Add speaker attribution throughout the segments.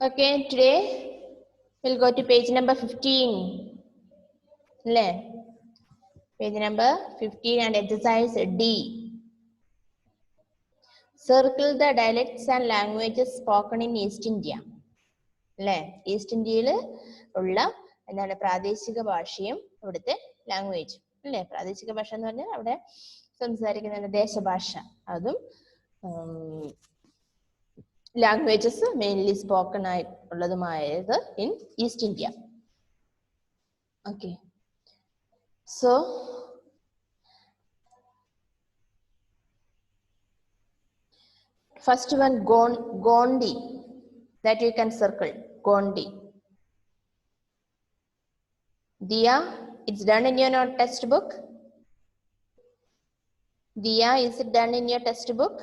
Speaker 1: Okay, today we'll go to page number 15. Page number 15 and exercise D. Circle the dialects and languages spoken in East India. East India ഉള്ള എന്താണ് പ്രാദേശിക ഭാഷയും ഇവിടുത്തെ ലാംഗ്വേജും അല്ലേ? പ്രാദേശിക ഭാഷ എന്ന് പറഞ്ഞാൽ അവിടെ സംസാരിക്കുന്ന ദേശഭാഷ അതും ലാംഗ്വേജസ് മെയിൻലി സ്പോക്കൺ ആയിട്ടുള്ളതുമായത് in east India. Okay, so first one, Gondi, that you can circle, Gondi. Dia, it's done in your textbook. Dia, is it done in your textbook?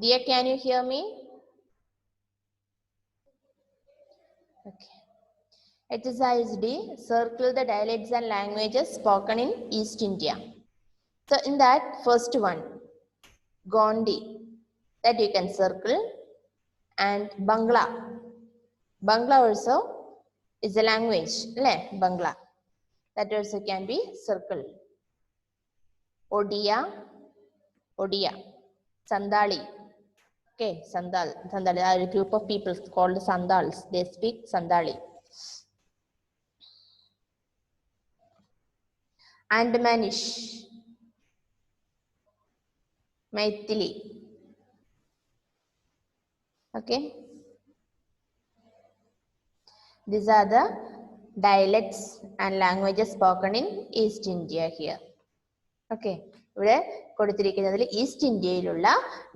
Speaker 1: Dia, can you hear me? Okay. Exercise D, circle the dialects and languages spoken in East India. So in that first one, Gondi, that you can circle, and Bangla. Bangla also is a language, Bangla. That also can be circled. Odia, Sandali. Okay, Sandali are a group of people called Sandals. They speak Sandali. Andamanish, Maithili. Okay, these are the dialects and languages spoken in East India here. Okay, ഇവിടെ കൊടുത്തിരിക്കുന്നതിൽ east ഇന്ത്യയിലുള്ള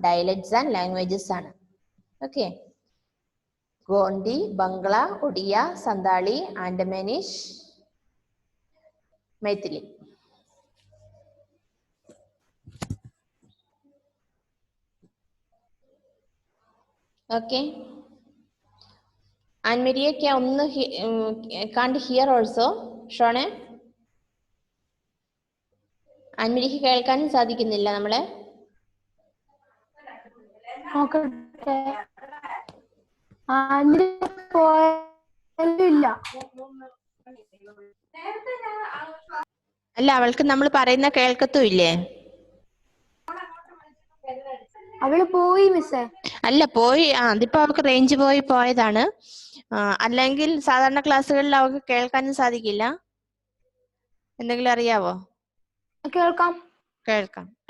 Speaker 1: dialects and languages ആണ്. Okay, Gondi, Bangla, Odia, Santali, Andamanese, Maithili. Okay, ആൻമരിയെ ഒന്ന് കാണ്ട് here also ഷോണെ? ആൻമരിക്ക് കേൾക്കാനും സാധിക്കുന്നില്ല നമ്മളെ? അല്ല, അവൾക്ക് നമ്മൾ പറയുന്ന കേൾക്കത്തും ഇല്ലേ?
Speaker 2: അവള് പോയി മിസ്സേ.
Speaker 1: അല്ല, പോയി. അതിപ്പോ അവൾക്ക് റേഞ്ച് പോയതാണ്. അല്ലെങ്കിൽ സാധാരണ ക്ലാസ്സുകളിൽ അവൾക്ക് കേൾക്കാനും സാധിക്കില്ല. എന്തെങ്കിലും അറിയാവോ?
Speaker 2: കേൾക്കാം.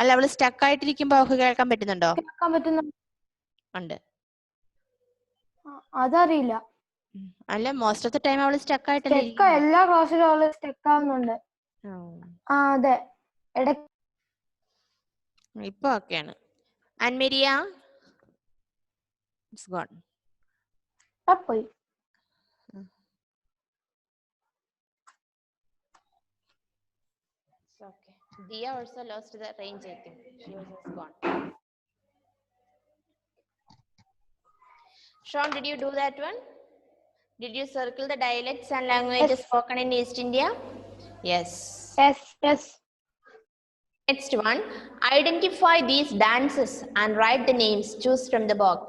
Speaker 1: അല്ല, അവള് സ്റ്റക്ക് ആയിട്ടിരിക്കുമ്പോ അവൾക്ക് കേൾക്കാൻ പറ്റുന്നുണ്ടോ?
Speaker 2: കേൾക്കാൻ പറ്റുന്നുണ്ട്. അതറിയില്ല.
Speaker 1: അല്ല, മോസ്റ്റ് ഓഫ് ദ ടൈം അവള് സ്റ്റക്ക് ആയിട്ടല്ലേ?
Speaker 2: എല്ലാ ക്ലാസ്സിലും അവള് സ്റ്റക്ക് ആവുന്നുണ്ട്. അതെ,
Speaker 1: ഇപ്പൊ ഓക്കെയാണ്. Annmaria, it's gone.
Speaker 2: പോയി.
Speaker 1: Okay. Dia also lost the range, I think. She was just gone. Sean, did you do that one? Did you circle the dialects and languages spoken in East India? Yes.
Speaker 2: Yes.
Speaker 1: Next one, identify these dances and write the names. Choose from the box.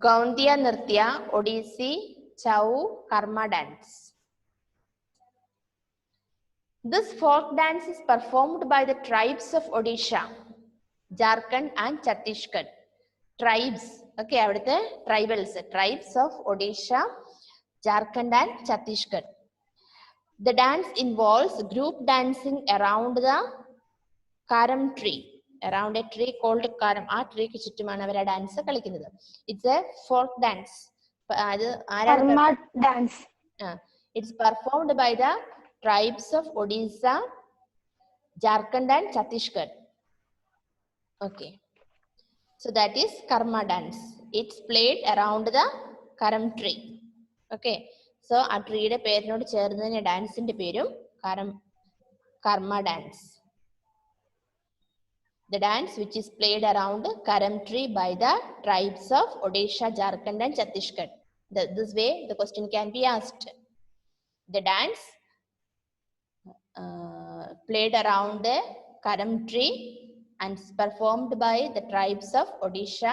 Speaker 1: Gaundiya Nritya, Odissi, Chau, Karma dance. This folk dance is performed by the tribes of Odisha, Jharkhand and Chhattisgarh. Tribes, okay, aviduthe tribes of Odisha, Jharkhand and Chhattisgarh. The dance involves group dancing around the karam tree. Around a tree called karam. ആ ട്രീക്ക് ചുറ്റുമാണ് അവർ ആ dance കളിക്കുന്നത്. It's A folk dance. It's performed by the tribes of Odisha, Jharkhand and Chhattisgarh. Okay, so that is karma dance. It's played around the karam tree. Okay, so ആ ട്രീയുടെ പേരിനോട് ചേർന്ന് തന്നെ ഡാൻസിന്റെ പേരും karma dance. The dance which is played around Karam tree by the tribes of Odisha, Jharkhand and Chhattisgarh. This way the question can be asked. The dance played around the Karam tree and performed by the tribes of Odisha,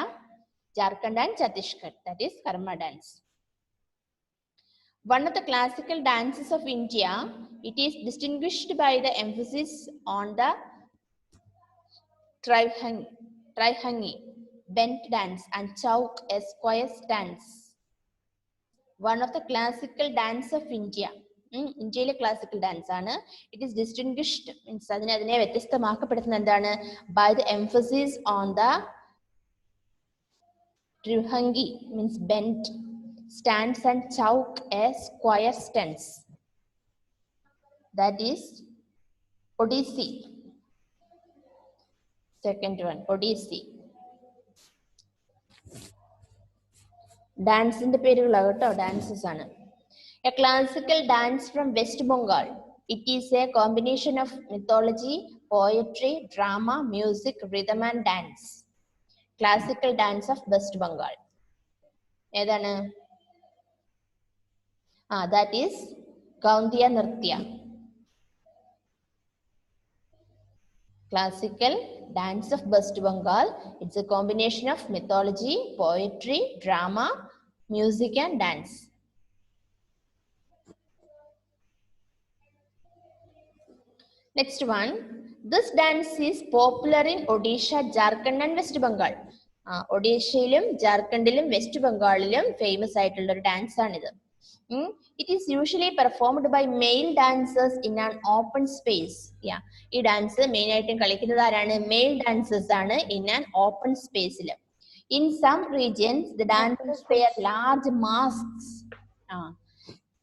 Speaker 1: Jharkhand and Chhattisgarh. That is Karma dance. One of the classical dances of India, it is distinguished by the emphasis on the Trihangi, bent dance and Chauk, a square stance. One of the classical dance of India. India's classical dance. It is distinguished means by the emphasis on the Trihangi means bent stance and Chauk, a square stance. That is Odissi. Second one, Odissi. Dance in the period dances. A classical dance from West Bengal. It is a combination of mythology, poetry, drama, music, rhythm and dance. Classical dance of West Bengal. That is Gaundiya Nritya. Classical dance of West Bengal. It's a combination of mythology, poetry, drama, music and dance. Next one. This dance is popular in Odisha, Jharkhand and West Bengal. Odishയിലും ജാർഖണ്ഡിലും west ബംഗാളിലും famous ആയിട്ടുള്ള ഒരു dance ആണിത്. It is usually performed by male dancers in an open space. ഈ dance main ആയിട്ടും കളിക്കുന്നത് ആരാണ്? മെയിൽ ഡാൻസേഴ്സ് ആണ് in an open space. In some regions the dancers wear large masks.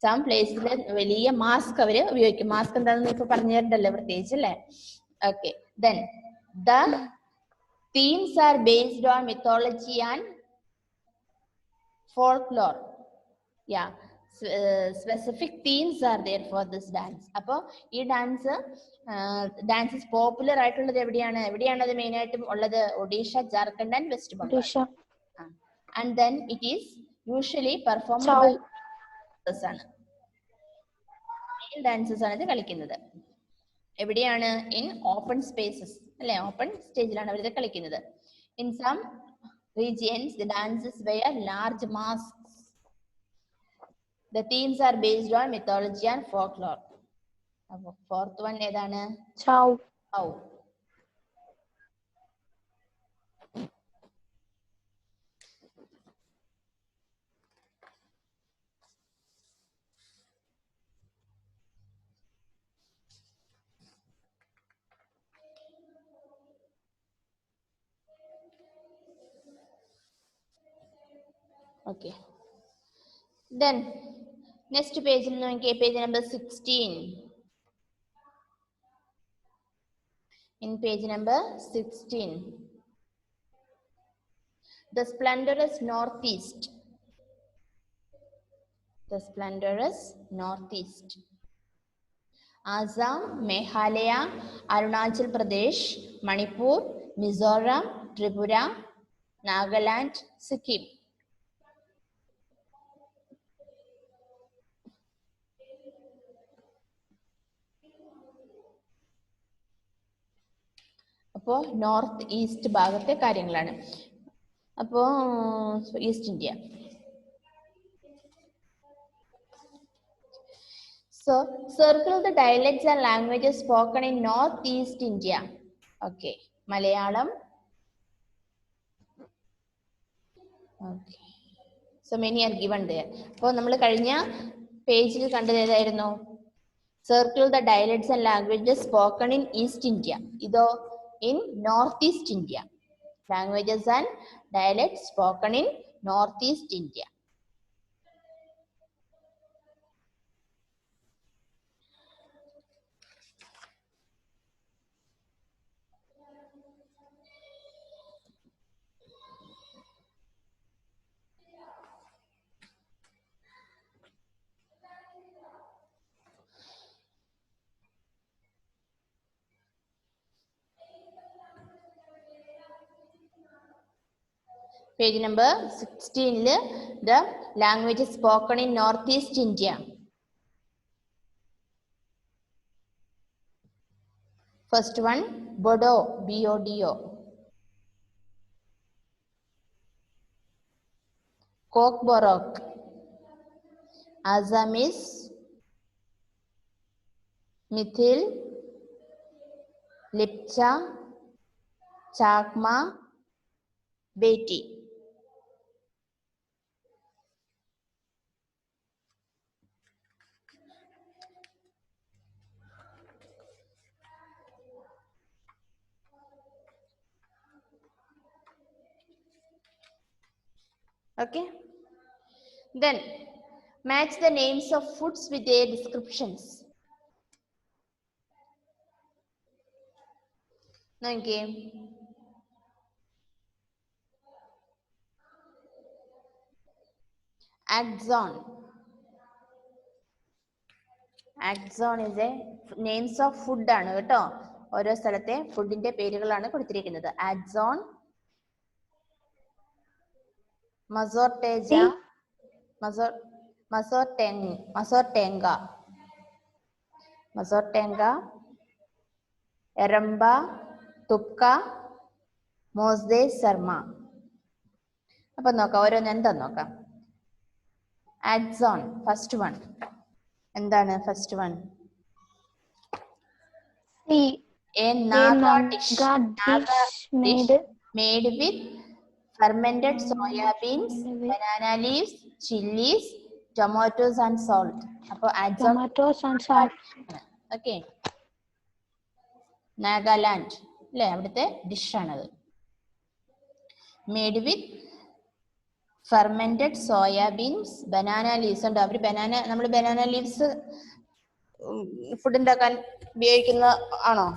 Speaker 1: Some places വലിയ mask അവര് ഉപയോഗിക്കും. Mask എന്താണെന്ന് ഇപ്പൊ പറഞ്ഞു തരണ്ടല്ലോ പ്രത്യേകിച്ച് അല്ലേ? Okay. Then the themes are based on mythology and folklore. Specific themes are there for this dance. അപ്പോൾ ഈ ഡാൻസ് പോപ്പുലർ ആയിട്ടുള്ളത് എവിടെയാണ് അത് മെയിൻ ആയിട്ടും ഉള്ളത്? Odisha, Jharkhand and West Bengal. And then it is usually performed by ആണ്. ഡാൻസസ് ആണ് ഇത് കളിക്കുന്നത്. എവിടെയാണ്? ഇൻ ഓപ്പൺ സ്പേസസ് അല്ലെ? ഓപ്പൺ സ്റ്റേജിലാണ് അവർ ഇത് കളിക്കുന്നത്. In some regions the dances wear large masks. The themes are based on mythology and folklore. Fourth one ഏതാണ്?
Speaker 2: Chau.
Speaker 1: Okay. Then next page page number 16. In page number 16, the splendorous northeast. Assam, Meghalaya, Arunachal Pradesh, Manipur, Mizoram, Tripura, Nagaland, Sikkim. അപ്പോൾ north east ഭാഗത്തെ കാര്യങ്ങളാണ്. അപ്പോൾ east India. So circle the dialects and languages spoken in northeast India. Okay, Malayalam. Okay, so many are given there. അപ്പോൾ നമ്മൾ കഴിഞ്ഞ പേജിൽ കണ്ടത് ഏതായിരുന്നു? Circle the dialects and languages spoken in East India. ഇതോ in Northeast India. Languages and dialects spoken in Northeast India. Page number 16, the language is spoken in Northeast India. First one, Bodo, B-O-D-O. Kokborok. Assamese, Mithil, Lipcha, Chakma, Beti. Okay. Then match the names of foods with their descriptions. Okay. Axon. Axon is a names of food ആണ് കേട്ടോ. ഓരോ സ്ഥലത്തെ ഫുഡിന്റെ പേരുകളാണ് കൊടുത്തിരിക്കുന്നത്. Axon, Mazorteja, Mazortenga, Eramba, Tupka, Mosde, Sarma. അപ്പോൾ നോക്കാം ഓരോന്ന് എന്താന്ന് നോക്കാം. Axon, first one. എന്താണ് first one? A Naga dish made with fermented soya beans, banana leaves, chilies, tomatoes and salt. അപ്പോൾ
Speaker 2: tomatoes and salt.
Speaker 1: Okay. Nagaland അല്ലേ, അവിടുത്തെ ഡിഷ് ആണത്. Made with fermented soya beans, banana leaves. ഉണ്ട് അവർ banana, നമ്മൾ banana leaves food ഉണ്ടാക്കാൻ ഉപയോഗിക്കുന്ന ആണോ?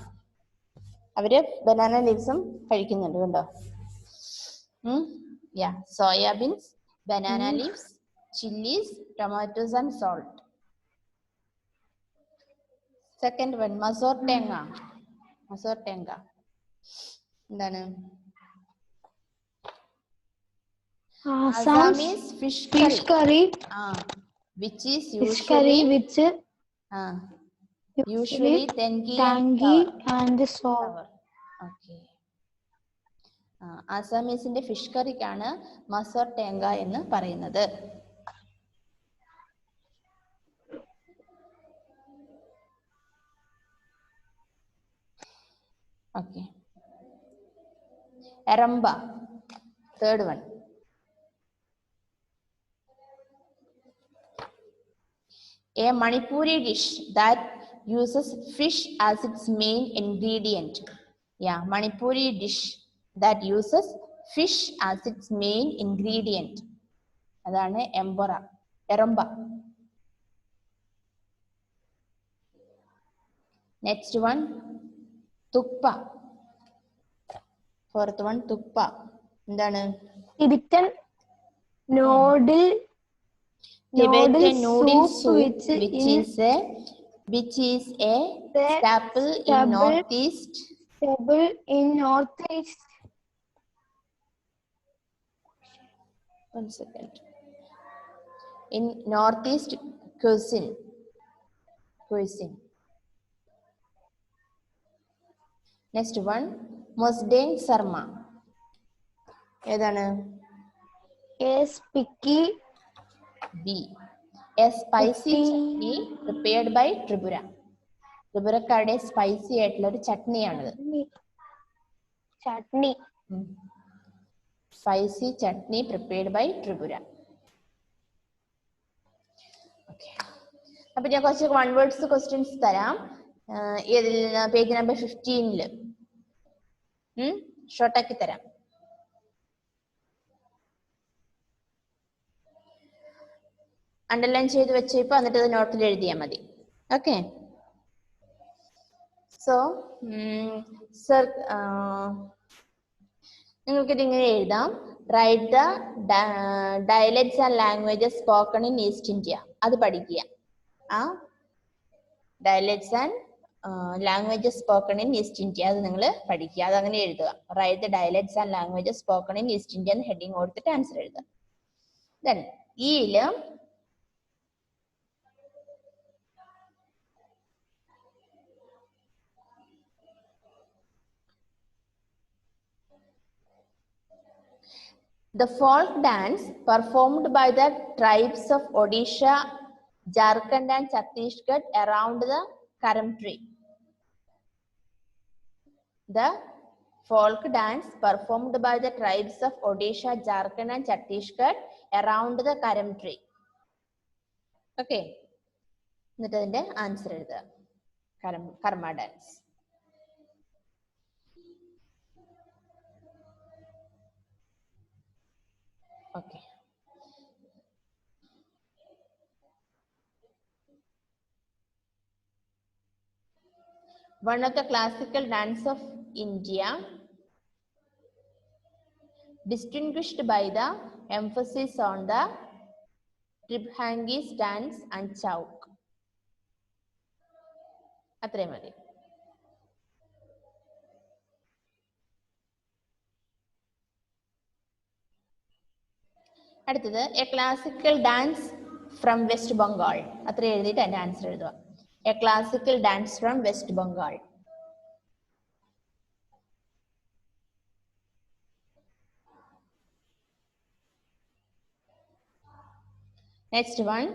Speaker 1: അവര് ബനാന ലീവ്സും കഴിക്കുന്നുണ്ട് കണ്ടോ. Soya beans, banana leaves, chillies, tomatoes and salt. Second one masor tenga. Masor tenga എന്താണ്? Assamese fish curry, which is usually tangy
Speaker 2: and sour.
Speaker 1: Okay. Assamese fish കറിക്കാണ് മസോർടെങ്ക എന്ന് പറയുന്നത്. Okay. Eramba, third one. A Manipuri dish that uses fish as its main ingredient. Yeah, Manipuri dish that uses fish as its main ingredient. Adana Eramba. Next one, Tuppa. Fourth one, Tuppa. Endana?
Speaker 2: Tibetan noodle soup,
Speaker 1: which is a staple in Northeast. One second. In Northeast cuisine. Next one, Mosde Sarma. Edana?
Speaker 2: A spiky
Speaker 1: B. A spicy chutney prepared by Tripura. Tripurakarude spicy ആയിട്ടുള്ള ഒരു ചട്നിയാണിത്.
Speaker 2: Chutney.
Speaker 1: Spicy chutney prepared by Tripura. Okay. അപ്പോൾ ഞാൻ കുറച്ച് one words questions തരാം. ഇതിൽ page number 15 short ആക്കി തരാം. Underline ചെയ്ത് വെച്ചപ്പോൾ എന്നിട്ട് അത് നോട്ടിൽ എഴുതിയാൽ മതി. ഓക്കെ. സോ സർ നിങ്ങൾക്കിത് ഇങ്ങനെ എഴുതാം. Write the dialects and languages spoken in east India. അത് പഠിക്കുക. Dialects and languages spoken in east India. അത് നിങ്ങൾ പഠിക്കുക, അത് അങ്ങനെ എഴുതുക. Write the dialects and languages spoken in east India എന്ന് ഹെഡിങ് കൊടുത്തിട്ട് ആൻസർ എഴുതുക. ദെൻ ഈയില് the folk dance performed by the tribes of Odisha, Jharkhand and Chhattisgarh around the Karam tree. The folk dance performed by the tribes of Odisha, Jharkhand and Chhattisgarh around the Karam tree. Okay. എന്നിട്ട് അതിന്റെ answer എഴുതുക. കർമ്മ dance. Okay. One of the classical dance of India, distinguished by the emphasis on the Tribhangi dance and Chauk. അത്രയും മതി. അടുത്തത് A classical dance from west Bengal. അത്ര എഴുതിയിട്ട് അതിന്റെ ആൻസർ എഴുതുക. A classical dance from west Bengal. Next one,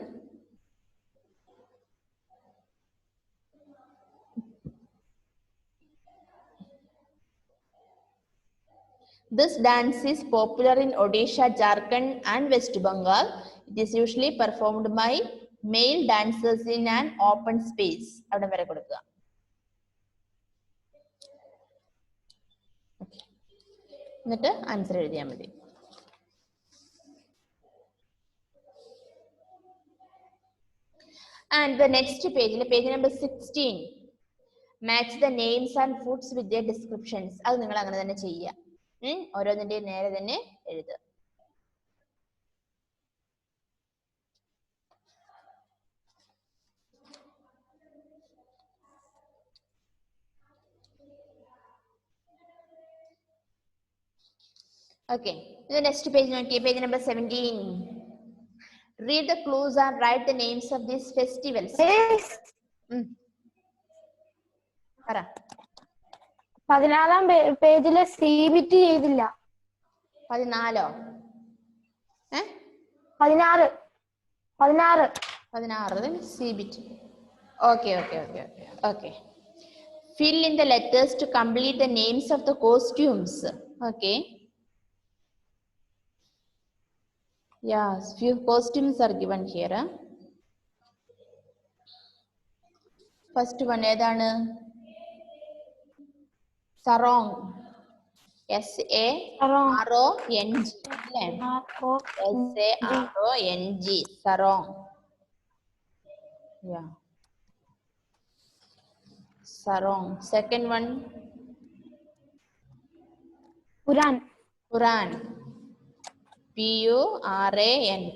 Speaker 1: this dance is popular in Odisha, Jharkhand and West Bengal. It is usually performed by male dancers in an open space. അവിടെ വരെ കൊടുക്കുക. എന്നിട്ട് answer എഴുതിയാൽ മതി. And the next page, page number 16, match the names and foods with their descriptions. അത് നിങ്ങൾ അങ്ങനെ തന്നെ ചെയ്യുക. ഓരോന്നിന്റെ നേരെ തന്നെ എഴുതുക. Okay, the next page, page number 17. Read the clues and write the names of these festivals.
Speaker 2: 14ാം പേജിലെ CBT ചെയ്തില്ല.
Speaker 1: 14ഓ?
Speaker 2: 16
Speaker 1: CBT. Okay. Fill in the letters to complete the names of the costumes. Okay. Yes, few costumes are given here. First one ഏതാണ്? Sarong. SARONG. SARONG. Sarong. Yeah. Sarong. Second one.
Speaker 2: Puran.
Speaker 1: PURAN.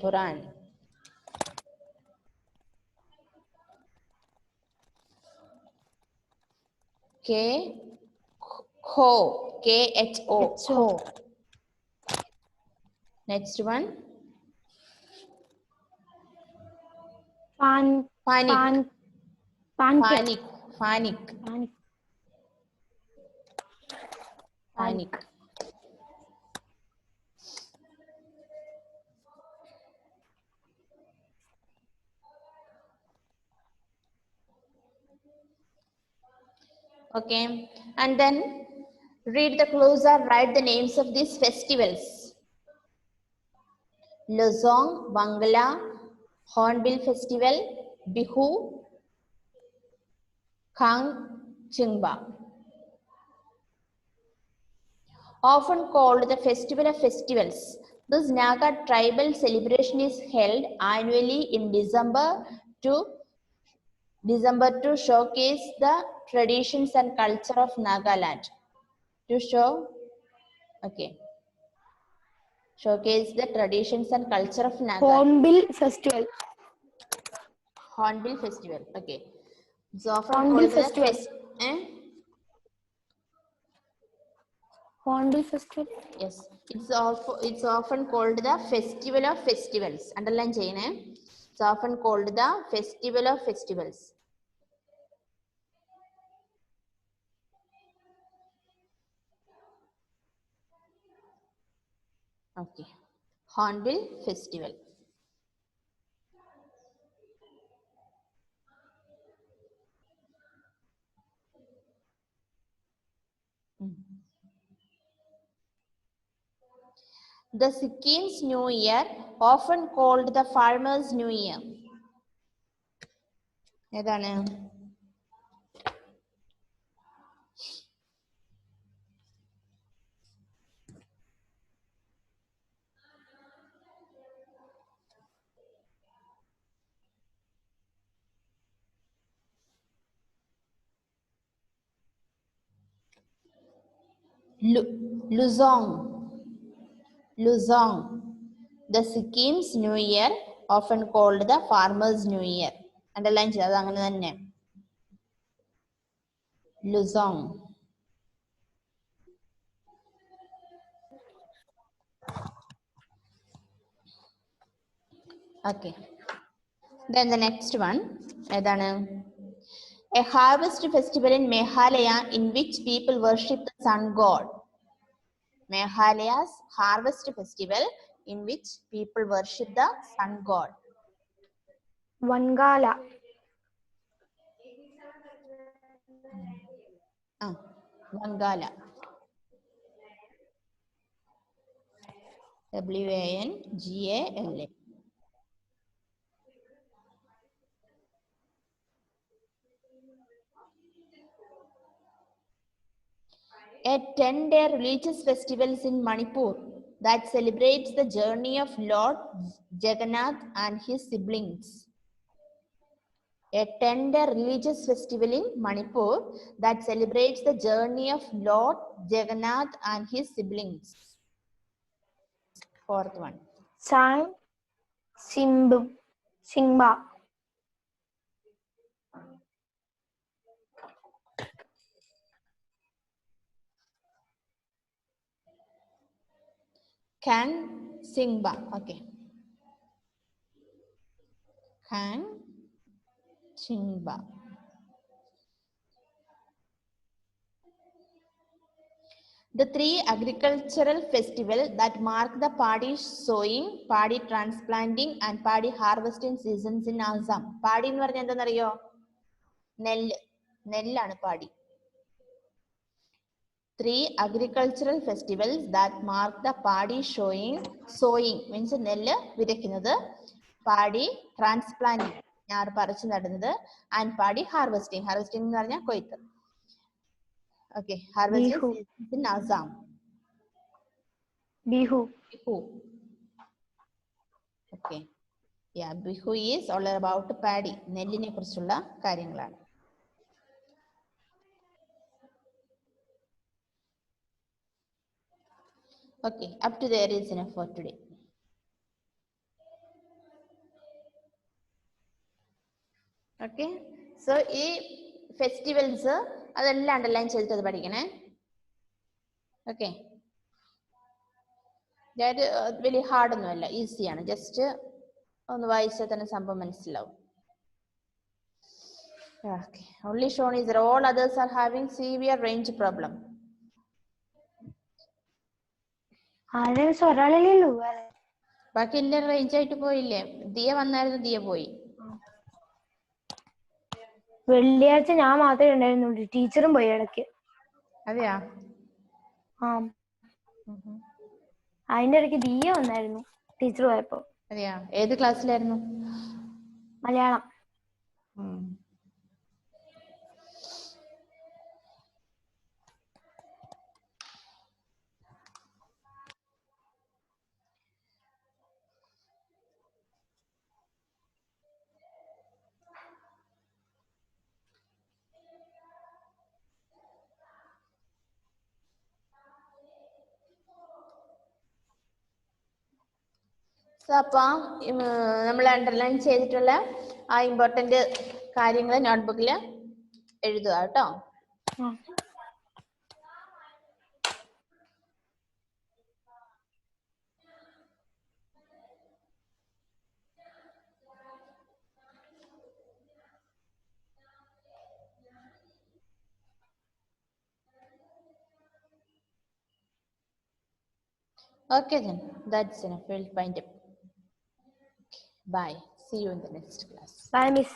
Speaker 1: PURAN. KHO. Next one. Panic. Okay, and then read the clues or write the names of these festivals. Lozong, Bangla, Hornbill Festival, Bihu, Khang Chingba. Often called the Festival of Festivals, this Naga tribal celebration is held annually in December to showcase the traditions and culture of Nagaland. Showcase the traditions and culture of Nagaland.
Speaker 2: Hornbill Festival.
Speaker 1: Okay. It's often
Speaker 2: Hornbill
Speaker 1: called
Speaker 2: festival. Hornbill festival.
Speaker 1: Yes, it's often called the festival of festivals. Underline cheyane. It's often called the festival of festivals. Okay, Hornbill festival. The Sikkim's New Year, often called the Farmers' New Year. ഏതാണ്? Luzon. The Sikkim's New Year, often called the Farmers' New Year. Underline ചെയ്തത് അങ്ങനെ തന്നെ. Luzon. Okay. Then the next one. ഏതാണ്? A harvest festival in Meghalaya in which people worship the sun god. Meghalaya's harvest festival in which people worship the sun god.
Speaker 2: Vangala.
Speaker 1: Vangala. Wangala. A 10-day religious festival in Manipur that celebrates the journey of Lord Jagannath and his siblings. A 10-day religious festival in Manipur that celebrates the journey of Lord Jagannath and his siblings. Fourth one.
Speaker 2: Singba.
Speaker 1: Can Singba. Okay. Can Singba. The three agricultural festivals that mark the paddy sowing, paddy transplanting, and paddy harvesting seasons in Assam. Paddy എന്ന് പറഞ്ഞാൽ എന്താണെന്നറിയോ? നെല്ലാണ് paddy. Three agricultural festivals that mark the paddy sowing means നെല്ല് വിതയ്ക്കുന്നത്, paddy transplanting ഞാർ പറിച്ചു നടുന്നത്, and paddy harvesting എന്ന് പറഞ്ഞാൽ കൊയ്ത്ത്. Okay, harvesting seasons in Assam.
Speaker 2: Bihu.
Speaker 1: Okay. Yeah, Bihu is all about paddy. നെല്ലിനെ കുറിച്ചുള്ള കാര്യങ്ങളാണ്. Okay, up to there is enough for today. Okay, so ഈ festivals അതെല്ലാം അണ്ടർലൈൻ ചെയ്തിട്ട് അത് പഠിക്കണേ. ഓക്കെ, അതായത് വലിയ ഹാർഡൊന്നുമല്ല, ഈസിയാണ്. ജസ്റ്റ് ഒന്ന് വായിച്ചാൽ തന്നെ സംഭവം മനസ്സിലാവും. Okay, only shown is that all others are having severe range problem. ബാക്കി എല്ലാവരും റേഞ്ച് ആയിട്ട് പോയില്ലേ? ദിയ വന്നായിരുന്നു, ദിയ പോയി.
Speaker 2: വെള്ളിയാഴ്ച ഞാൻ മാത്രമേ ഉണ്ടായിരുന്നുള്ളൂ, ടീച്ചറും പോയി ഇടയ്ക്ക്.
Speaker 1: അതെയാ?
Speaker 2: ആ, അതിന്റെ ഇടയ്ക്ക് ദിയ വന്നായിരുന്നു ടീച്ചർ പോയപ്പോ.
Speaker 1: അതെയാ? ഏത് ക്ലാസ്സിലായിരുന്നു?
Speaker 2: മലയാളം.
Speaker 1: അപ്പം നമ്മൾ അണ്ടർലൈൻ ചെയ്തിട്ടുള്ള ആ ഇമ്പോർട്ടന്റ് കാര്യങ്ങൾ നോട്ട്ബുക്കിൽ എഴുതുക കേട്ടോ. Okay then, that's enough. We'll wind up. Bye. See you in the next class.
Speaker 2: Bye, Miss.